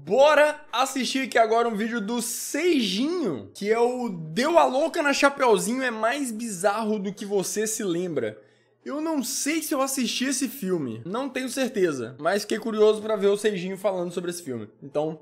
Bora assistir aqui agora um vídeo do Seijinho, que é o Deu a Louca na Chapeuzinho é mais bizarro do que você se lembra. Eu não sei se eu assisti esse filme, não tenho certeza, mas fiquei curioso pra ver o Seijinho falando sobre esse filme. Então,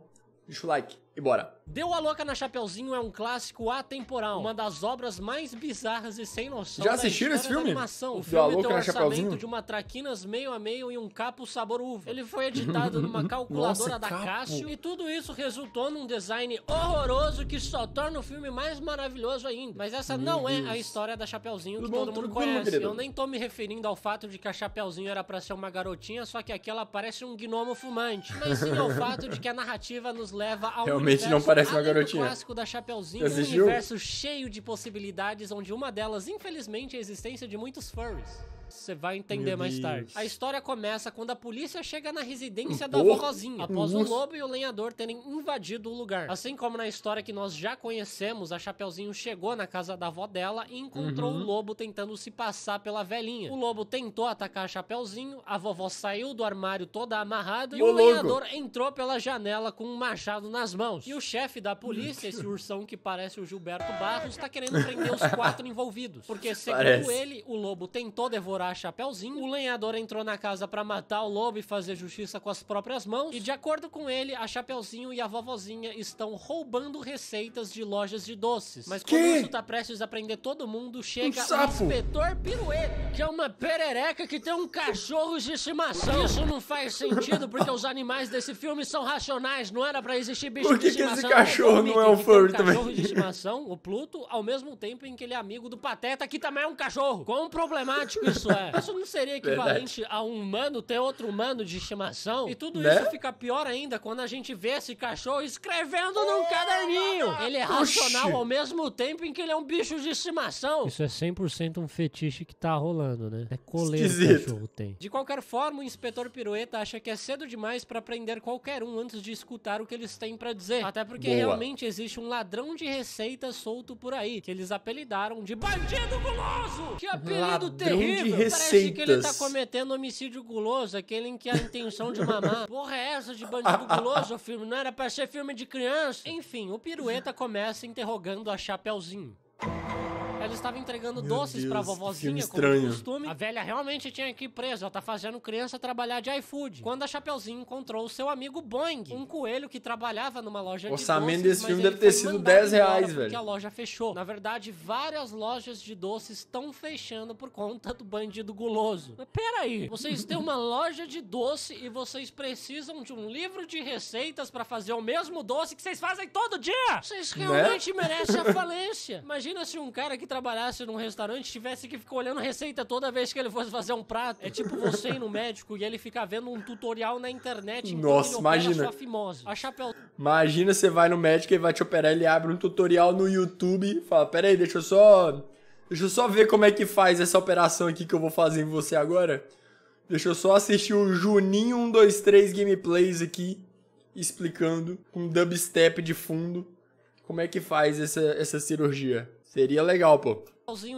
deixa o like e bora. Deu a Louca na Chapeuzinho é um clássico atemporal, uma das obras mais bizarras e sem noção. Já assistiram esse filme? Animação. O Deu a filme Louca tem um na Chapeuzinho? orçamento de uma traquinas meio a meio e um capo sabor uva. Ele foi editado numa calculadora Nossa, da capo. Casio e tudo isso resultou num design horroroso que só torna o filme mais maravilhoso ainda. Mas essa não é a história da Chapeuzinho que todo mundo conhece. querido? Eu nem tô me referindo ao fato de que a Chapeuzinho era pra ser uma garotinha, só que aqui ela parece um gnomo fumante. Mas sim ao fato de que a narrativa nos leva ao Realmente não parece uma além do garotinha. clássico da Chapeuzinho, Você um assistiu? universo cheio de possibilidades, onde uma delas, infelizmente, é a existência de muitos furries. Você vai entender Meu mais Deus. tarde. A história começa quando a polícia chega na residência da Porra. vovozinha, após o Nossa. lobo e o lenhador terem invadido o lugar. Assim como na história que nós já conhecemos, a Chapeuzinho chegou na casa da avó dela e encontrou o lobo tentando se passar pela velhinha. O lobo tentou atacar a Chapeuzinho, a vovó saiu do armário toda amarrada e Ô, o louco. lenhador entrou pela janela com um machado nas mãos. E o chefe da polícia, esse ursão que parece o Gilberto Barros, tá querendo prender os 4 envolvidos. Porque, segundo Parece. ele, o lobo tentou devorar a Chapeuzinho, o lenhador entrou na casa pra matar o lobo e fazer justiça com as próprias mãos, e de acordo com ele, a Chapeuzinho e a vovozinha estão roubando receitas de lojas de doces. Mas quando Que? isso tá prestes a prender todo mundo, chega o sapo. inspetor Pirueta, que é uma perereca que tem um cachorro de estimação. Isso não faz sentido, porque os animais desse filme são racionais, não era pra existir bicho Por de que estimação. esse cachorro O não é um Mickey, que tem furry também? cachorro de estimação, o Pluto, ao mesmo tempo em que ele é amigo do Pateta, que também é um cachorro. Quão problemático isso é? Isso não seria equivalente a um humano ter outro humano de estimação? E tudo Né? isso fica pior ainda quando a gente vê esse cachorro escrevendo num caderninho. Ele é racional Oxi. ao mesmo tempo em que ele é um bicho de estimação. Isso é 100% um fetiche que tá rolando, né? É coleiro que o Esquisito. cachorro tem. De qualquer forma, o inspetor Pirueta acha que é cedo demais pra prender qualquer um antes de escutar o que eles têm pra dizer. Até porque Boa. realmente existe um ladrão de receitas solto por aí, que eles apelidaram de Bandido Guloso! Que apelido Ladrão de terrível! Parece que ele tá receitas. cometendo homicídio guloso, aquele em que a intenção de mamar. Porra é essa de Bandido Guloso, o filme? Não era pra ser filme de criança? Enfim, o Pirueta começa interrogando a Chapeuzinho. Ela estava entregando doces Deus, pra que vovozinha, filme como de estranho. costume. A velha realmente tinha que ir presa, ela tá fazendo criança trabalhar de iFood. Quando a Chapeuzinho encontrou o seu amigo Boing, um coelho que trabalhava numa loja de orçamento doces, desse mas filme ele deve ter foi sido mandado 10 embora reais, porque velho. a loja fechou. Na verdade, várias lojas de doces estão fechando por conta do Bandido Guloso. Mas peraí, vocês têm uma loja de doce e vocês precisam de um livro de receitas pra fazer o mesmo doce que vocês fazem todo dia? Vocês realmente merecem a falência. Imagina se um cara que trabalhasse num restaurante tivesse que ficar olhando receita toda vez que ele fosse fazer um prato. É tipo você ir no médico e ele ficar vendo um tutorial na internet enquanto Nossa, ele opera imagina. sua fimose. A Chapeuzinho Imagina, você vai no médico e vai te operar, ele abre um tutorial no YouTube e fala, pera aí, deixa eu só ver como é que faz essa operação aqui que eu vou fazer em você agora. Deixa eu só assistir o Juninho 123 gameplays aqui, explicando, com dubstep de fundo, como é que faz essa cirurgia. Seria legal, pô.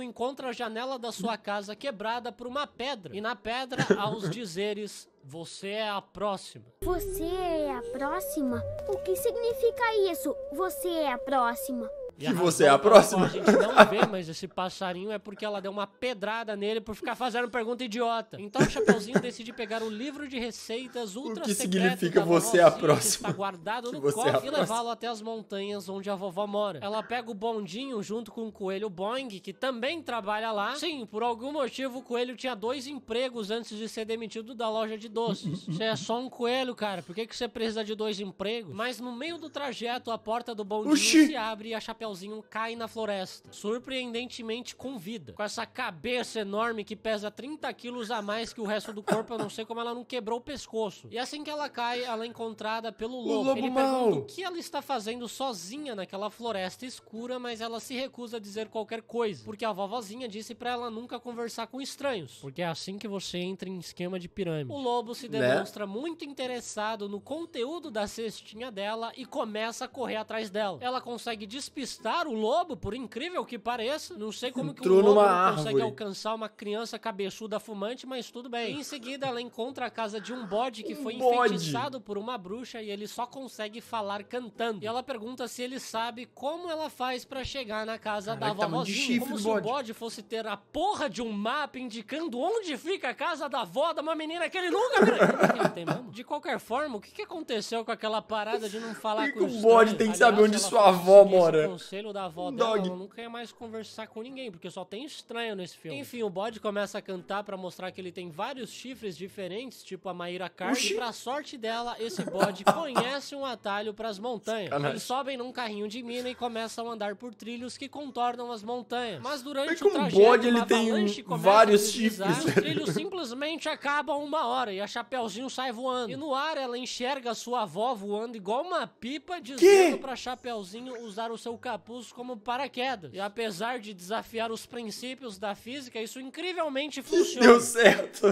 encontra a janela da sua casa quebrada por uma pedra. E na pedra, há os dizeres: você é a próxima. Você é a próxima? O que significa isso? Você é a próxima. E Que você é a razão pela próxima? qual A gente não vê, mas esse passarinho é porque ela deu uma pedrada nele por ficar fazendo pergunta idiota. Então o Chapeuzinho decide pegar o livro de receitas ultra que secreto significa da você é a vovozinha, próxima? que está guardado Que no você é a cofre e próxima? levá-lo até as montanhas onde a vovó mora. Ela pega o bondinho junto com o coelho Boing, que também trabalha lá. Sim, por algum motivo o coelho tinha 2 empregos antes de ser demitido da loja de doces. Você é só um coelho, cara. Por que você precisa de 2 empregos? Mas no meio do trajeto, a porta do bondinho Oxi! se abre e a Chapeuzinho cai na floresta, surpreendentemente com vida. Com essa cabeça enorme que pesa 30 quilos a mais que o resto do corpo, eu não sei como ela não quebrou o pescoço. E assim que ela cai, ela é encontrada pelo lobo. lobo Ele mau. pergunta o que ela está fazendo sozinha naquela floresta escura, mas ela se recusa a dizer qualquer coisa, porque a vovozinha disse pra ela nunca conversar com estranhos, porque é assim que você entra em esquema de pirâmide. O lobo se demonstra muito interessado no conteúdo da cestinha dela e começa a correr atrás dela. Ela consegue despistar conquistar o lobo, por incrível que pareça. Não sei como que Entrou um lobo numa não consegue árvore. alcançar uma criança cabeçuda fumante, mas tudo bem. Em seguida, ela encontra a casa de um bode que foi bode. enfeitiçado por uma bruxa e ele só consegue falar cantando. E ela pergunta se ele sabe como ela faz pra chegar na casa da Caraca, tamanho de vovozinha. chifre Como do se o bode. bode fosse ter a porra de um mapa indicando onde fica a casa da avó de uma menina que ele nunca viu. Será que ele tem mesmo? De qualquer forma, o que aconteceu com aquela parada de não falar Por que com que os o bode estranhos? tem que saber onde Aliás, se sua ela avó seguisse mora? o conselho da avó Um dela, dog. ela nunca ia mais conversar com ninguém, porque só tem estranho nesse filme. Enfim, o bode começa a cantar pra mostrar que ele tem vários chifres diferentes, tipo a Maíra Card. Oxi. E pra sorte dela, esse bode conhece um atalho pras montanhas. Sacanagem. Eles sobem num carrinho de mina e começam a andar por trilhos que contornam as montanhas. Mas durante Mas o como trajeto, bode, ele uma tem avalanche começa vários a deslizar, chifres, Os velho. trilhos simplesmente acabam uma hora e a Chapeuzinho sai voando. E no ar ela enxerga a sua avó voando igual uma pipa, dizendo pra Chapeuzinho usar o seu capuz como paraquedas. E apesar de desafiar os princípios da física, isso incrivelmente funciona. Deu certo.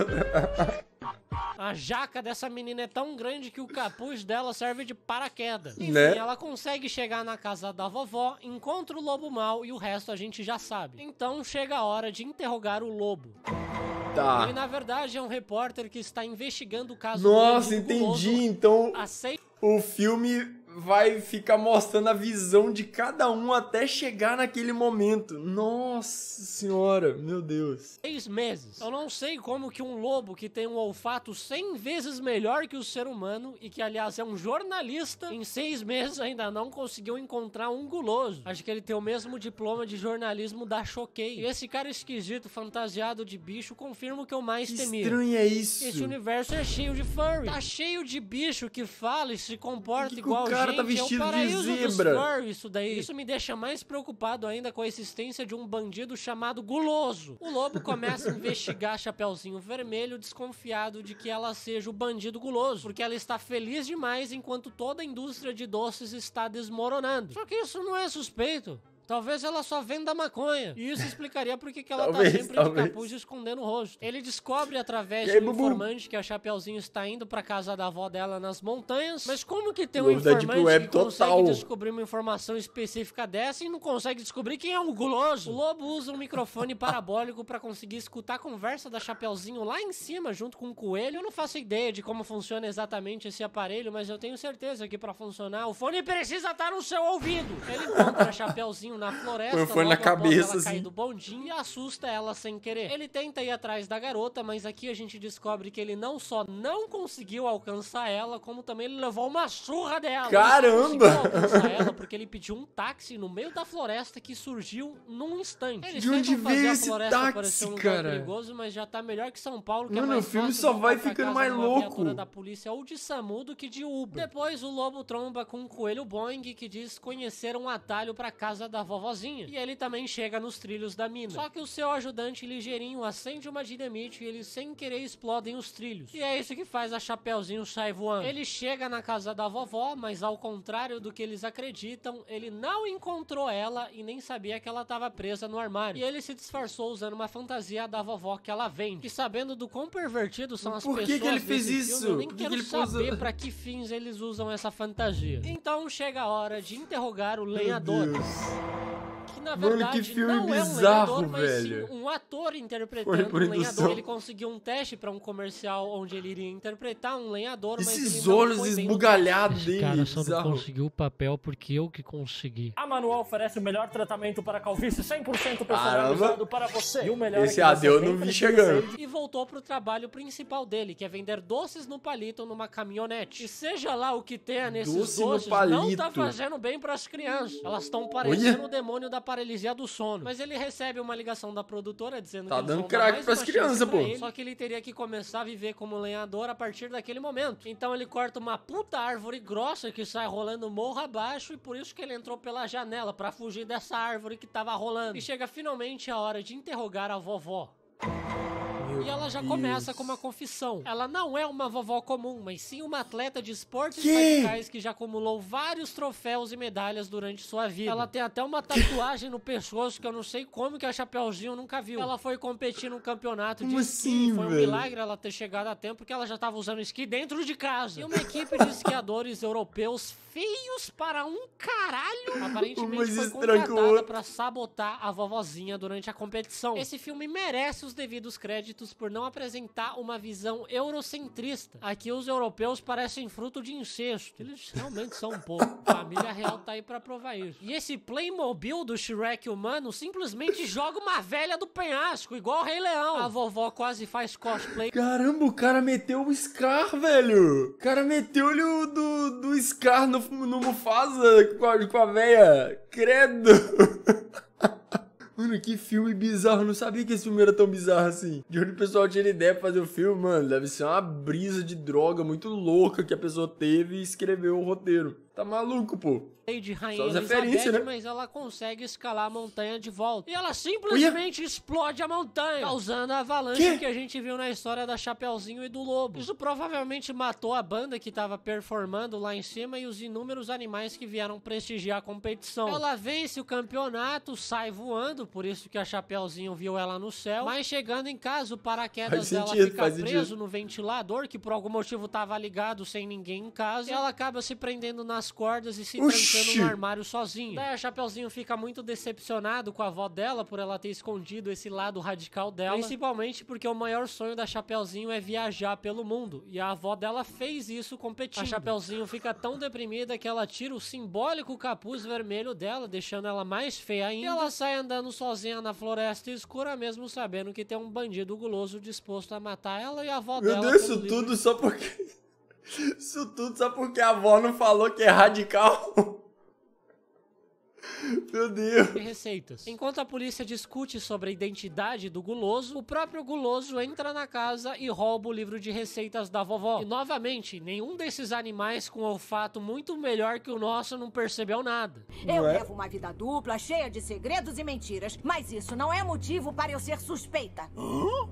A jaca dessa menina é tão grande que o capuz dela serve de paraquedas. Enfim, Né? ela consegue chegar na casa da vovó, encontra o lobo mau e o resto a gente já sabe. Então chega a hora de interrogar o lobo. Tá. Ele, na verdade, é um repórter que está investigando o caso Nossa, do bandido guloso entendi. Então há 6 o filme vai ficar mostrando a visão de cada um até chegar naquele momento. Nossa senhora, meu Deus. meses. Eu não sei como que um lobo que tem um olfato 100 vezes melhor que o ser humano e que, aliás, é um jornalista, em 6 meses ainda não conseguiu encontrar um guloso. Acho que ele tem o mesmo diploma de jornalismo da Choquei. E esse cara esquisito, fantasiado de bicho, confirma o que eu mais Que temia. estranho é isso? Esse universo é cheio de furry. Tá cheio de bicho que fala e se comporta Que igual o cara gente. tá vestido de é o paraíso dos zebra. furry, isso daí. Isso me deixa mais preocupado ainda com a existência de um bandido chamado Guloso. O lobo começa a investigar Chapeuzinho Vermelho, desconfiado de que ela seja o bandido guloso, porque ela está feliz demais enquanto toda a indústria de doces está desmoronando. Só que isso não é suspeito. Talvez ela só venda maconha. E isso explicaria por que ela Talvez, tá sempre talvez. de capuz escondendo o rosto. Ele descobre através E de aí, um Bubu? informante que a Chapeuzinho está indo pra casa da avó dela nas montanhas. Mas como que tem um Novidade pro informante web que consegue total. descobrir uma informação específica dessa e não consegue descobrir quem é o guloso? O lobo usa um microfone parabólico pra conseguir escutar a conversa da Chapeuzinho lá em cima, junto com o coelho. Eu não faço ideia de como funciona exatamente esse aparelho, mas eu tenho certeza que pra funcionar, o fone precisa estar no seu ouvido. Ele encontra a Chapeuzinho na floresta, Põe o fone na logo após cabeça, ela cair assim. do bondinho e assusta ela sem querer. Ele tenta ir atrás da garota, mas aqui a gente descobre que ele não só não conseguiu alcançar ela, como também ele levou uma surra dela. Caramba! Ele só conseguiu alcançar ela porque ele pediu um táxi no meio da floresta que surgiu num instante. Eles De onde tentam fazer veio a esse floresta táxi, parecer um lugar cara? perigoso, mas já tá melhor que São Paulo, que Mano, é mais o filme fácil só voltar vai pra ficando casa mais numa louco. viatura da polícia ou de SAMU do que de Uber. Depois o lobo tromba com um coelho Boing que diz conhecer um atalho pra casa da vovozinha. E ele também chega nos trilhos da mina. Só que o seu ajudante ligeirinho acende uma dinamite e eles sem querer explodem os trilhos. E é isso que faz a Chapeuzinho sair voando. Ele chega na casa da vovó, mas ao contrário do que eles acreditam, ele não encontrou ela e nem sabia que ela estava presa no armário. E ele se disfarçou usando uma fantasia da vovó que ela vende. E sabendo do quão pervertidos são as Por que pessoas que ele fez desse isso? filme, eu nem Por que quero que ele pôs saber a- pra que fins eles usam essa fantasia. Então chega a hora de interrogar o Meu lenhador. Deus. Que na Mano, verdade que filme não é um bizarro, lenhador, mas velho. sim um ator Foi interpretando por um lenhador. indução. Ele conseguiu um teste pra um comercial onde ele iria interpretar um lenhador, mas Esses ele não olhos foi bem no esbugalhados teste. dele. Cara só não bizarro. conseguiu o papel porque eu que consegui. A Manual oferece o melhor tratamento para calvície 100% Caramba. personalizado para você. E o melhor Esse é que AD você eu nem não vi precisa chegando. sair de E voltou pro trabalho principal dele, que é vender doces no palito numa caminhonete. E seja lá o que tenha nesses Doce no doces, não tá palito. fazendo bem pras crianças. Elas estão parecendo o demônio da paralisia do sono. Mas ele recebe uma ligação da produtora dizendo Tá que eles dando vão dar crack mais pras uma crianças, chance pra pô. ele, só que ele teria que começar a viver como lenhador a partir daquele momento. Então ele corta uma puta árvore grossa que sai rolando morro abaixo e por isso que ele entrou pela janela, pra fugir dessa árvore que tava rolando. E chega finalmente a hora de interrogar a vovó. E ela já começa com uma confissão. Ela não é uma vovó comum, mas sim uma atleta de esportes radicais que já acumulou vários troféus e medalhas durante sua vida. Ela tem até uma tatuagem no pescoço que eu não sei como que a Chapeuzinho nunca viu. Ela foi competir num campeonato de esqui. Foi um milagre ela ter chegado a tempo, porque ela já tava usando esqui dentro de casa. E uma equipe de esquiadores europeus feios para um caralho aparentemente foi contratada pra sabotar a vovozinha durante a competição. Esse filme merece os devidos créditos por não apresentar uma visão eurocentrista. Aqui os europeus parecem fruto de incesto. Eles realmente são um pouco. A família real tá aí pra provar isso. E esse Playmobil do Shrek humano simplesmente joga uma velha do penhasco, igual o Rei Leão. A vovó quase faz cosplay. Caramba, o cara meteu o Scar, velho. O cara meteu-lhe o do Scar no Mufasa com a véia. Credo. Mano, que filme bizarro. Eu não sabia que esse filme era tão bizarro assim. De onde o pessoal tinha ideia pra fazer o filme, mano. Deve ser uma brisa de droga muito louca que a pessoa teve e escreveu o roteiro. Tá maluco, pô. De Rainha Elizabeth, né? Mas ela consegue escalar a montanha de volta. E ela simplesmente explode a montanha, causando a avalanche que a gente viu na história da Chapeuzinho e do Lobo. Isso provavelmente matou a banda que tava performando lá em cima e os inúmeros animais que vieram prestigiar a competição. Ela vence o campeonato, sai voando, por isso que a Chapeuzinho viu ela no céu. Mas chegando em casa, o paraquedas dela fica preso no ventilador, que por algum motivo tava ligado sem ninguém em casa. E ela acaba se prendendo nas cordas e se trancando no armário sozinho. Daí a Chapeuzinho fica muito decepcionado com a avó dela por ela ter escondido esse lado radical dela, principalmente porque o maior sonho da Chapeuzinho é viajar pelo mundo, e a avó dela fez isso competindo. A Chapeuzinho fica tão deprimida que ela tira o simbólico capuz vermelho dela, deixando ela mais feia ainda, e ela sai andando sozinha na floresta escura, mesmo sabendo que tem um bandido guloso disposto a matar ela e a avó dela. Meu Deus, isso tudo só porque... Isso tudo só porque a avó não falou que é radical. Meu Deus. Receitas. Enquanto a polícia discute sobre a identidade do guloso, o próprio guloso entra na casa e rouba o livro de receitas da vovó. E novamente, nenhum desses animais com olfato muito melhor que o nosso não percebeu nada. Eu levo uma vida dupla, cheia de segredos e mentiras, mas isso não é motivo para eu ser suspeita.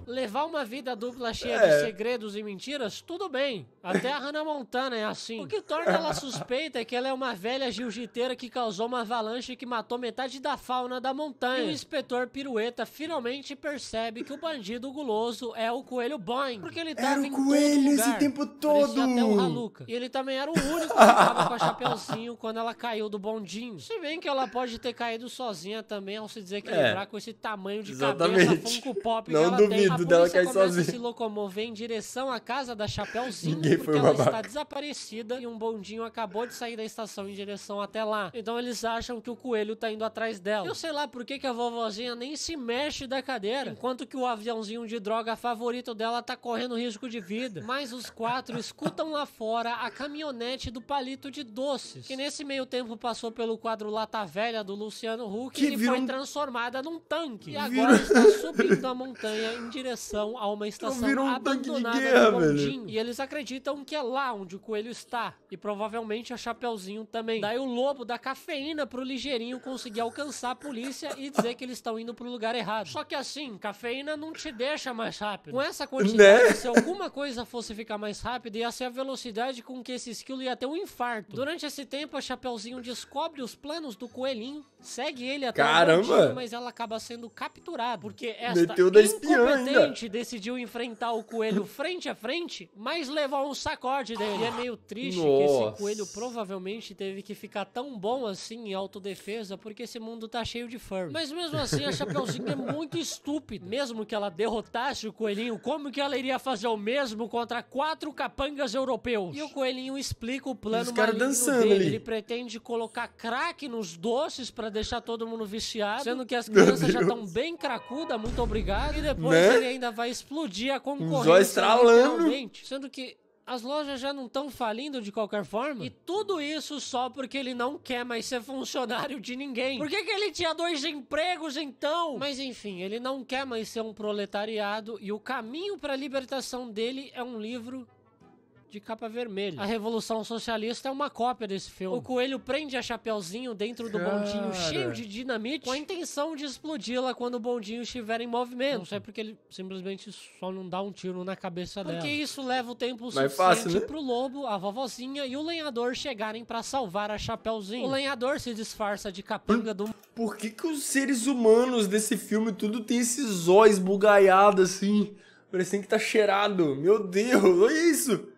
Levar uma vida dupla cheia de segredos e mentiras, tudo bem. Até a Hannah Montana é assim. O que torna ela suspeita é que ela é uma velha jiu-jiteira que causou uma avalanche que matou metade da fauna da montanha. E o inspetor Pirueta finalmente percebe que o bandido guloso é o Coelho Boing, porque ele tava em todo lugar. Esse tempo todo. Até o Haluca. E ele também era o único que tava com a Chapeuzinho quando ela caiu do bondinho. Se bem que ela pode ter caído sozinha também ao se desequilibrar com esse tamanho de cabeça Funko Pop que ela tem. Não duvido dela cair sozinha. A polícia começa a se locomover em direção à casa da Chapeuzinho, porque ela está desaparecida e um bondinho acabou de sair da estação em direção até lá. Então eles acham que o coelho tá indo atrás dela. Eu sei lá por que a vovozinha nem se mexe da cadeira, enquanto que o aviãozinho de droga favorito dela tá correndo risco de vida. Mas os quatro escutam lá fora a caminhonete do palito de doces, que nesse meio tempo passou pelo quadro Lata Velha do Luciano Huck e foi transformada num tanque. E agora está subindo a montanha em direção a uma estação abandonada do bondinho. E eles acreditam que é lá onde o coelho está. E provavelmente a Chapeuzinho também. Daí o lobo dá cafeína pro ligeirinho conseguir alcançar a polícia e dizer que eles estão indo pro lugar errado. Só que assim, cafeína não te deixa mais rápido. Com essa quantidade, se alguma coisa fosse ficar mais rápida, ia ser a velocidade com que esse esquilo ia ter um infarto. Durante esse tempo, a Chapeuzinho descobre os planos do coelhinho, segue ele até o bondinho, mas ela acaba sendo capturada, porque esta incompetente decidiu enfrentar o coelho frente a frente, mas levou um sacode dele. E é meio triste que esse coelho provavelmente teve que ficar tão bom assim em autodefesa, porque esse mundo tá cheio de furry. Mas mesmo assim, a Chapeuzinho é muito estúpida. Mesmo que ela derrotasse o coelhinho, como que ela iria fazer o mesmo contra 4 capangas europeus? E o coelhinho explica o plano maligno dele. Ele pretende colocar crack nos doces pra deixar todo mundo viciado, sendo que as crianças já estão bem cracudas, muito obrigado. E depois ele ainda vai explodir a concorrência literalmente, sendo que as lojas já não estão falindo de qualquer forma. E tudo isso só porque ele não quer mais ser funcionário de ninguém. Por que ele tinha 2 empregos então? Mas enfim, ele não quer mais ser um proletariado e o caminho para a libertação dele é um livro de capa vermelha. A Revolução Socialista é uma cópia desse filme. O coelho prende a Chapeuzinho dentro do bondinho cheio de dinamite com a intenção de explodi-la quando o bondinho estiver em movimento. Não sei porque ele simplesmente só não dá um tiro na cabeça dela. Porque isso leva o tempo suficiente pro lobo, a vovozinha e o lenhador chegarem pra salvar a Chapeuzinho. O lenhador se disfarça de capenga do... Por que os seres humanos desse filme tudo tem esses olhos bugaiados assim? Parecendo que tá cheirado. Meu Deus, olha isso.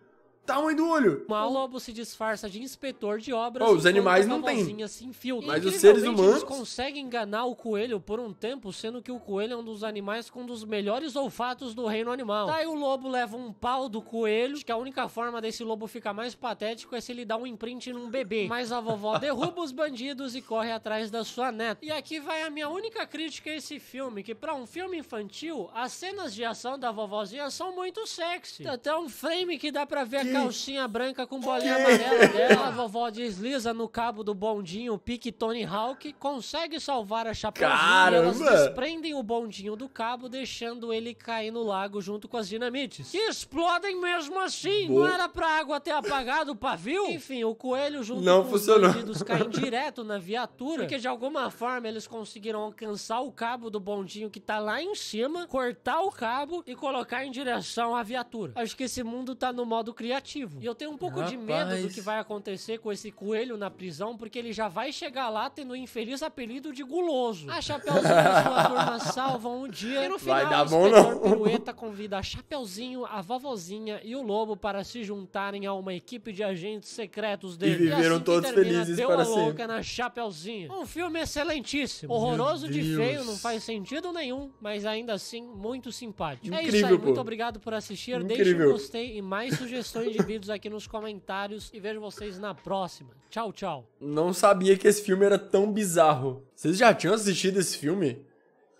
Tamanho do olho. O lobo se disfarça de inspetor de obras. Os animais não tem. Se infiltra. Mas os seres humanos... eles conseguem enganar o coelho por um tempo, sendo que o coelho é um dos animais com um dos melhores olfatos do reino animal. Daí o lobo leva um pau do coelho. Acho que a única forma desse lobo ficar mais patético é se ele dá um imprint num bebê. Mas a vovó derruba os bandidos e corre atrás da sua neta. E aqui vai a minha única crítica a esse filme, que pra um filme infantil, as cenas de ação da vovozinha são muito sexy. Até um frame que dá pra ver a calcinha branca com bolinha amarela dela. A vovó desliza no cabo do bondinho, pique Tony Hawk, consegue salvar a Chapeuzinho e elas desprendem o bondinho do cabo, deixando ele cair no lago junto com as dinamites. Que explodem mesmo assim. Não era pra água ter apagado o pavio? Enfim, o coelho junto com os bandidos caem direto na viatura, porque de alguma forma eles conseguiram alcançar o cabo do bondinho que tá lá em cima, cortar o cabo e colocar em direção à viatura. Acho que esse mundo tá no modo criativo. E eu tenho um pouco de medo do que vai acontecer com esse coelho na prisão, porque ele já vai chegar lá tendo o infeliz apelido de guloso. A Chapeuzinho e sua turma salvam o dia e no final o inspetor Pirueta convida a Chapeuzinho, a vovozinha e o lobo para se juntarem a uma equipe de agentes secretos dele. E viveram todos felizes para sempre. Louca na Chapeuzinho. Um filme excelentíssimo. Horroroso de feio, não faz sentido nenhum, mas ainda assim muito simpático. Incrível, é isso aí, muito obrigado por assistir. Deixe um gostei e mais sugestões de vídeos aqui nos comentários e vejo vocês na próxima. Tchau, tchau. Não sabia que esse filme era tão bizarro. Vocês já tinham assistido esse filme?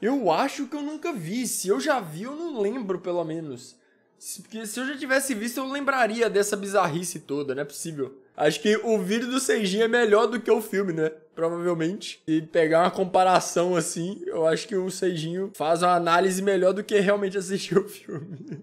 Eu acho que eu nunca vi. Se eu já vi, eu não lembro, pelo menos. Porque se eu já tivesse visto, eu lembraria dessa bizarrice toda, não é possível. Acho que o vídeo do Seijinho é melhor do que o filme, né? Provavelmente. E pegar uma comparação assim, eu acho que o Seijinho faz uma análise melhor do que realmente assistir o filme.